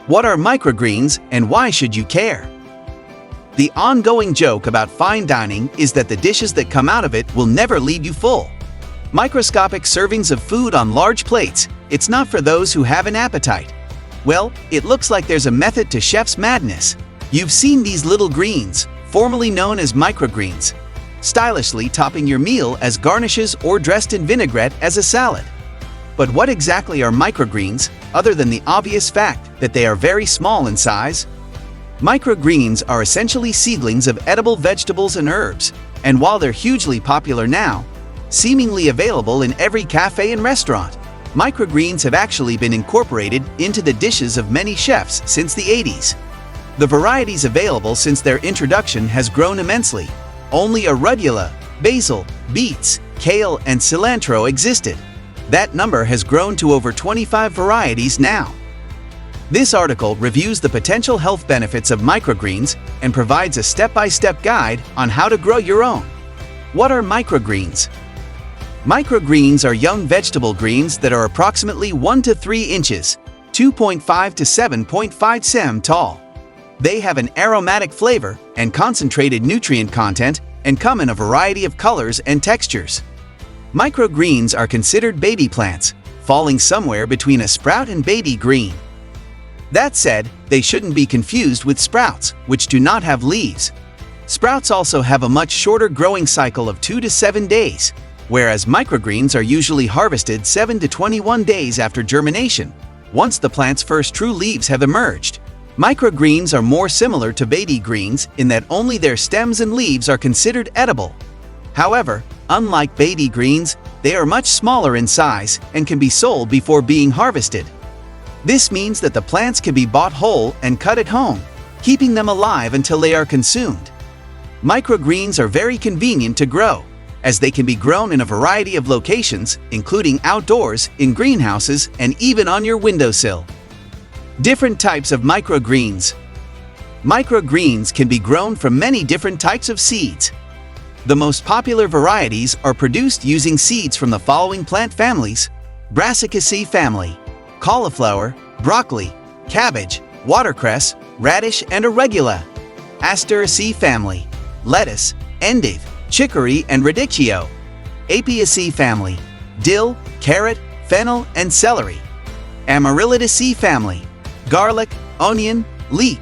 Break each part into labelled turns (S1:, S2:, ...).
S1: What are microgreens and why should you care? The ongoing joke about fine dining is that the dishes that come out of it will never leave you full. Microscopic servings of food on large plates, it's not for those who have an appetite. Well, it looks like there's a method to chef's madness. You've seen these little greens, formerly known as microgreens, stylishly topping your meal as garnishes or dressed in vinaigrette as a salad. But what exactly are microgreens, other than the obvious fact that they are very small in size? Microgreens are essentially seedlings of edible vegetables and herbs, and while they're hugely popular now, seemingly available in every cafe and restaurant, microgreens have actually been incorporated into the dishes of many chefs since the 80s. The varieties available since their introduction has grown immensely. Only arugula, basil, beets, kale, and cilantro existed. That number has grown to over 25 varieties now. This article reviews the potential health benefits of microgreens and provides a step-by-step guide on how to grow your own. What are microgreens? Microgreens are young vegetable greens that are approximately 1 to 3 inches, 2.5 to 7.5 cm tall. They have an aromatic flavor and concentrated nutrient content and come in a variety of colors and textures. Microgreens are considered baby plants, falling somewhere between a sprout and baby green. That said, they shouldn't be confused with sprouts, which do not have leaves. Sprouts also have a much shorter growing cycle of 2 to 7 days, whereas microgreens are usually harvested 7 to 21 days after germination, once the plant's first true leaves have emerged. Microgreens are more similar to baby greens in that only their stems and leaves are considered edible. However, unlike baby greens, they are much smaller in size and can be sold before being harvested. This means that the plants can be bought whole and cut at home, keeping them alive until they are consumed. Microgreens are very convenient to grow, as they can be grown in a variety of locations, including outdoors, in greenhouses, and even on your windowsill. Different types of microgreens. Microgreens can be grown from many different types of seeds. The most popular varieties are produced using seeds from the following plant families: Brassicaceae family, cauliflower, broccoli, cabbage, watercress, radish, and arugula; Asteraceae family, lettuce, endive, chicory, and radicchio; Apiaceae family, dill, carrot, fennel, and celery; Amaryllidaceae family, garlic, onion, leek;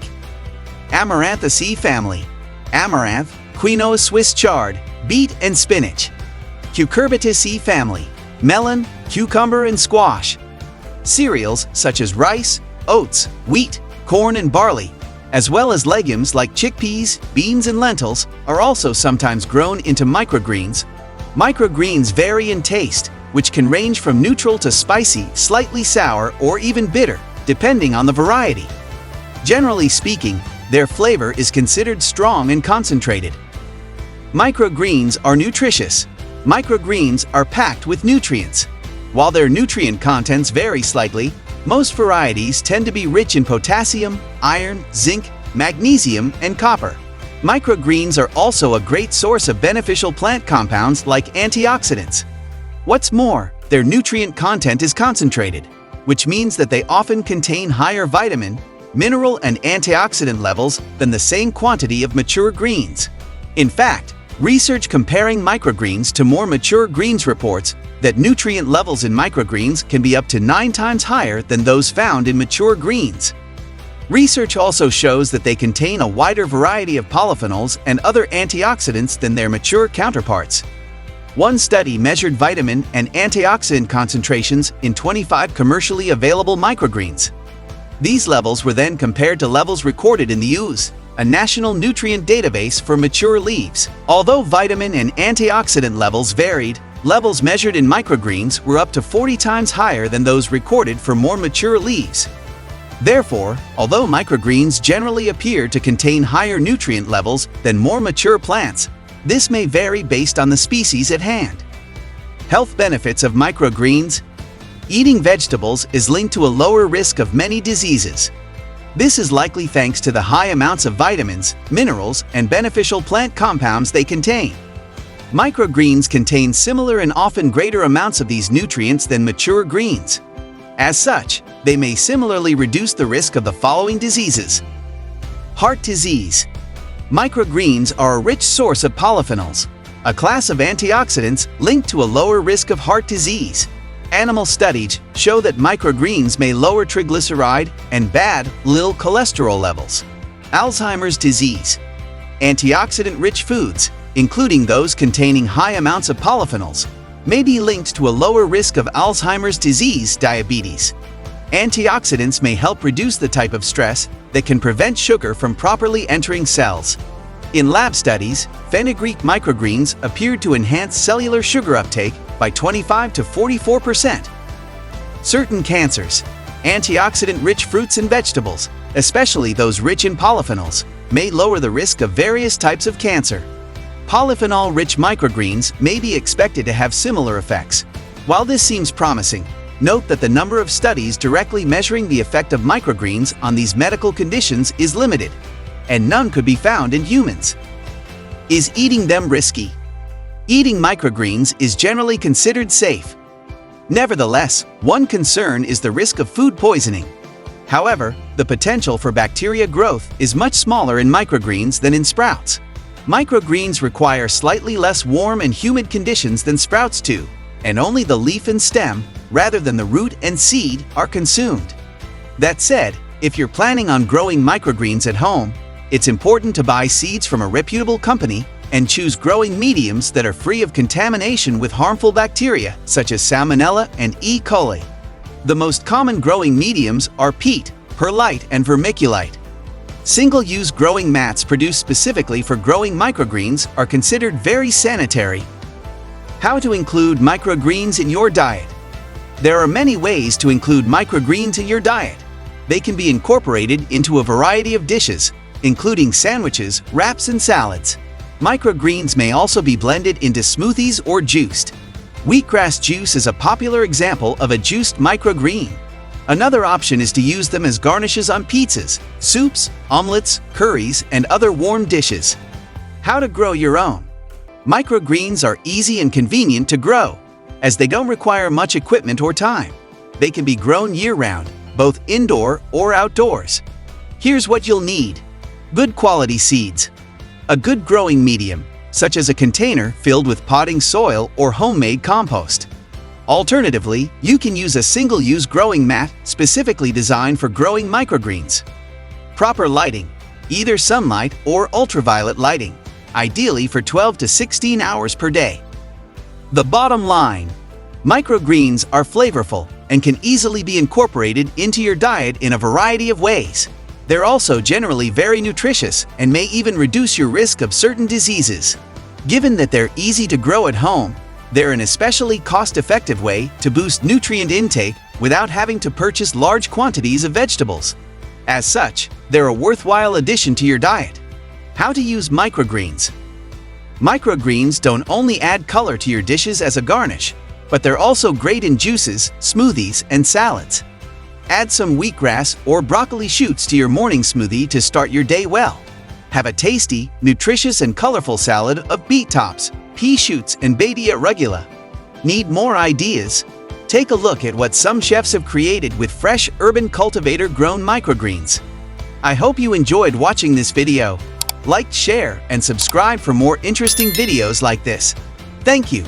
S1: Amaranthaceae family, amaranth, quinoa, Swiss chard, beet, and spinach; Cucurbitaceae family, melon, cucumber, and squash. Cereals such as rice, oats, wheat, corn, and barley, as well as legumes like chickpeas, beans, and lentils, are also sometimes grown into microgreens. Microgreens vary in taste, which can range from neutral to spicy, slightly sour, or even bitter, depending on the variety. Generally speaking, their flavor is considered strong and concentrated. Microgreens are nutritious. Microgreens are packed with nutrients. While their nutrient contents vary slightly, most varieties tend to be rich in potassium, iron, zinc, magnesium, and copper. Microgreens are also a great source of beneficial plant compounds like antioxidants. What's more, their nutrient content is concentrated, which means that they often contain higher vitamin, mineral, and antioxidant levels than the same quantity of mature greens. In fact, research comparing microgreens to more mature greens reports that nutrient levels in microgreens can be up to 9 times higher than those found in mature greens. Research also shows that they contain a wider variety of polyphenols and other antioxidants than their mature counterparts. One study measured vitamin and antioxidant concentrations in 25 commercially available microgreens. These levels were then compared to levels recorded in the USDA, a national nutrient database for mature leaves. Although vitamin and antioxidant levels varied, levels measured in microgreens were up to 40 times higher than those recorded for more mature leaves. Therefore, although microgreens generally appear to contain higher nutrient levels than more mature plants, this may vary based on the species at hand. Health benefits of microgreens. Eating vegetables is linked to a lower risk of many diseases. This is likely thanks to the high amounts of vitamins, minerals, and beneficial plant compounds they contain. Microgreens contain similar and often greater amounts of these nutrients than mature greens. As such, they may similarly reduce the risk of the following diseases. Heart disease. Microgreens are a rich source of polyphenols, a class of antioxidants linked to a lower risk of heart disease. Animal studies show that microgreens may lower triglyceride and bad LDL cholesterol levels. Alzheimer's disease. Antioxidant-rich foods, including those containing high amounts of polyphenols, may be linked to a lower risk of Alzheimer's disease diabetes. Antioxidants may help reduce the type of stress that can prevent sugar from properly entering cells. In lab studies, fenugreek microgreens appeared to enhance cellular sugar uptake by 25 to 44%. Certain cancers. Antioxidant-rich fruits and vegetables, especially those rich in polyphenols, may lower the risk of various types of cancer. Polyphenol-rich microgreens may be expected to have similar effects. While this seems promising, note that the number of studies directly measuring the effect of microgreens on these medical conditions is limited, and none could be found in humans. Is eating them risky? Eating microgreens is generally considered safe. Nevertheless, one concern is the risk of food poisoning. However, the potential for bacteria growth is much smaller in microgreens than in sprouts. Microgreens require slightly less warm and humid conditions than sprouts do, and only the leaf and stem, rather than the root and seed, are consumed. That said, if you're planning on growing microgreens at home, it's important to buy seeds from a reputable company and choose growing mediums that are free of contamination with harmful bacteria such as Salmonella and E. coli. The most common growing mediums are peat, perlite, and vermiculite. Single-use growing mats produced specifically for growing microgreens are considered very sanitary. How to include microgreens in your diet? There are many ways to include microgreens in your diet. They can be incorporated into a variety of dishes, including sandwiches, wraps, and salads. Microgreens may also be blended into smoothies or juiced. Wheatgrass juice is a popular example of a juiced microgreen. Another option is to use them as garnishes on pizzas, soups, omelets, curries, and other warm dishes. How to grow your own? Microgreens are easy and convenient to grow, as they don't require much equipment or time. They can be grown year-round, both indoor or outdoors. Here's what you'll need. Good quality seeds. A good growing medium, such as a container filled with potting soil or homemade compost. Alternatively, you can use a single-use growing mat specifically designed for growing microgreens. Proper lighting, either sunlight or ultraviolet lighting, ideally for 12 to 16 hours per day. The bottom line: microgreens are flavorful and can easily be incorporated into your diet in a variety of ways. They're also generally very nutritious and may even reduce your risk of certain diseases. Given that they're easy to grow at home, they're an especially cost-effective way to boost nutrient intake without having to purchase large quantities of vegetables. As such, they're a worthwhile addition to your diet. How to use microgreens? Microgreens don't only add color to your dishes as a garnish, but they're also great in juices, smoothies, and salads. Add some wheatgrass or broccoli shoots to your morning smoothie to start your day well. Have a tasty, nutritious, and colorful salad of beet tops, pea shoots, and baby arugula. Need more ideas? Take a look at what some chefs have created with fresh urban cultivator-grown microgreens. I hope you enjoyed watching this video. Like, share, and subscribe for more interesting videos like this. Thank you.